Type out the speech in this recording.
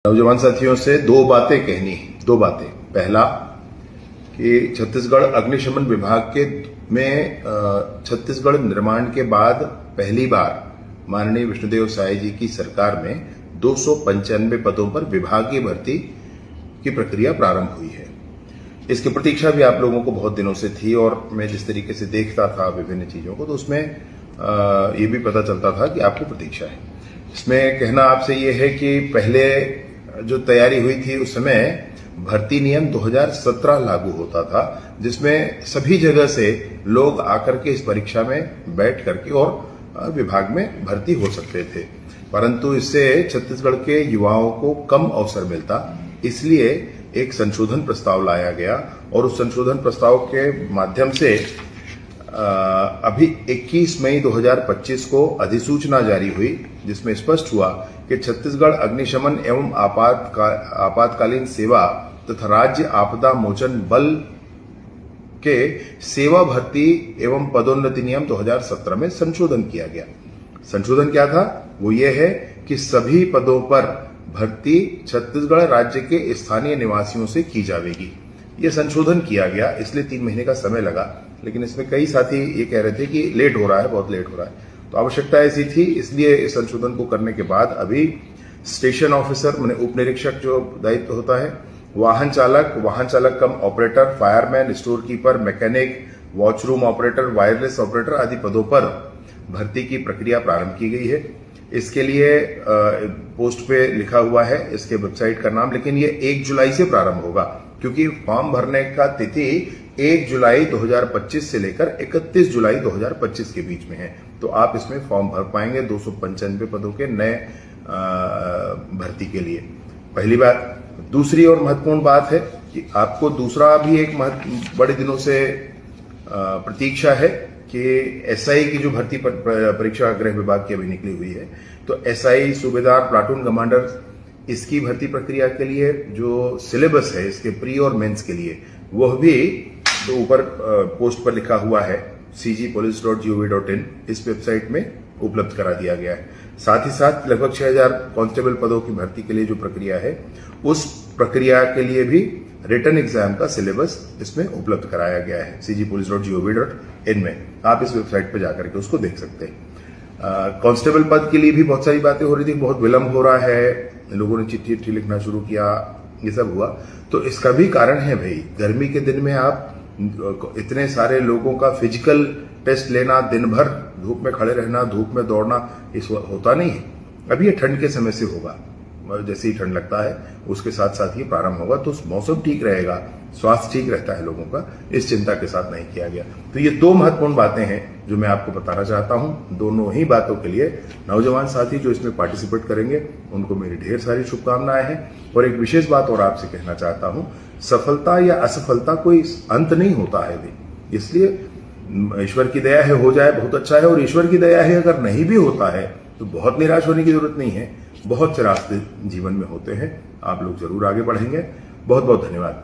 नौजवान साथियों से दो बातें कहनी है। दो बातें। पहला कि छत्तीसगढ़ अग्निशमन विभाग के में छत्तीसगढ़ निर्माण के बाद पहली बार माननीय विष्णुदेव साय जी की सरकार में 295 पदों पर विभागीय भर्ती की प्रक्रिया प्रारंभ हुई है। इसकी प्रतीक्षा भी आप लोगों को बहुत दिनों से थी और मैं जिस तरीके से देखता था विभिन्न चीजों को तो उसमें ये भी पता चलता था कि आपको प्रतीक्षा है। इसमें कहना आपसे ये है कि पहले जो तैयारी हुई थी उस समय भर्ती नियम 2017 लागू होता था, जिसमें सभी जगह से लोग आकर के इस परीक्षा में बैठ करके और विभाग में भर्ती हो सकते थे, परंतु इससे छत्तीसगढ़ के युवाओं को कम अवसर मिलता। इसलिए एक संशोधन प्रस्ताव लाया गया और उस संशोधन प्रस्ताव के माध्यम से अभी 21 मई 2025 को अधिसूचना जारी हुई, जिसमें स्पष्ट हुआ कि छत्तीसगढ़ अग्निशमन एवं आपातकालीन सेवा तथा राज्य आपदा मोचन बल के सेवा भर्ती एवं पदोन्नति नियम 2017 में संशोधन किया गया। संशोधन क्या था? वो ये है कि सभी पदों पर भर्ती छत्तीसगढ़ राज्य के स्थानीय निवासियों से की जाएगी। ये संशोधन किया गया, इसलिए 3 महीने का समय लगा, लेकिन इसमें कई साथी ये कह रहे थे कि लेट हो रहा है, बहुत लेट हो रहा है। तो आवश्यकता ऐसी थी, इसलिए इस संशोधन को करने के बाद अभी स्टेशन ऑफिसर माने उप निरीक्षक जो दायित्व होता है, वाहन चालक cum operator, fireman, store keeper, mechanic, watch room operator, wireless operator आदि पदों पर भर्ती की प्रक्रिया प्रारंभ की गई है। इसके लिए पोस्ट पे लिखा हुआ है इसके वेबसाइट का नाम, लेकिन ये 1 जुलाई से प्रारंभ होगा, क्योंकि फॉर्म भरने का तिथि 1 जुलाई 2025 से लेकर 31 जुलाई 2025 के बीच में है। तो आप इसमें फॉर्म भर पाएंगे 295 पदों के नए भर्ती के लिए। पहली बात। दूसरी और महत्वपूर्ण बात है कि आपको दूसरा भी एक बड़े दिनों से प्रतीक्षा है कि एसआई की जो भर्ती परीक्षा गृह विभाग की अभी निकली हुई है, तो एसआई, सूबेदार, प्लाटून कमांडर, इसकी भर्ती प्रक्रिया के लिए जो सिलेबस है इसके प्री और मेंस के लिए, वह भी तो ऊपर पोस्ट पर लिखा हुआ है cgpolice.gov.in, इस वेबसाइट में उपलब्ध करा दिया गया है। साथ ही साथ लगभग 6000 कांस्टेबल पदों की भर्ती के लिए जो प्रक्रिया है, उस प्रक्रिया के लिए भी रिटन एग्जाम का सिलेबस इसमें उपलब्ध कराया गया है cgpolice.gov.in में। आप इस वेबसाइट पर जाकर के उसको देख सकते हैं। कांस्टेबल पद के लिए भी बहुत सारी बातें हो रही थी, बहुत विलंब हो रहा है, लोगों ने चिट्ठी लिखना शुरू किया, ये सब हुआ। तो इसका भी कारण है भाई, गर्मी के दिन में आप इतने सारे लोगों का फिजिकल टेस्ट लेना, दिन भर धूप में खड़े रहना, धूप में दौड़ना, इस होता नहीं है। अभी ये ठंड के समय से होगा, जैसे ही ठंड लगता है उसके साथ साथ ये प्रारंभ होगा, तो मौसम ठीक रहेगा, स्वास्थ्य ठीक रहता है लोगों का, इस चिंता के साथ नहीं किया गया। तो ये दो महत्वपूर्ण बातें हैं जो मैं आपको बताना चाहता हूं। दोनों ही बातों के लिए नौजवान साथी जो इसमें पार्टिसिपेट करेंगे उनको मेरी ढेर सारी शुभकामनाएं हैं। और एक विशेष बात और आपसे कहना चाहता हूं, सफलता या असफलता कोई अंत नहीं होता है भाई, इसलिए ईश्वर की दया है हो जाए बहुत अच्छा है, और ईश्वर की दया है अगर नहीं भी होता है तो बहुत निराश होने की जरूरत नहीं है। बहुत से रास्ते जीवन में होते हैं, आप लोग जरूर आगे बढ़ेंगे। बहुत बहुत धन्यवाद।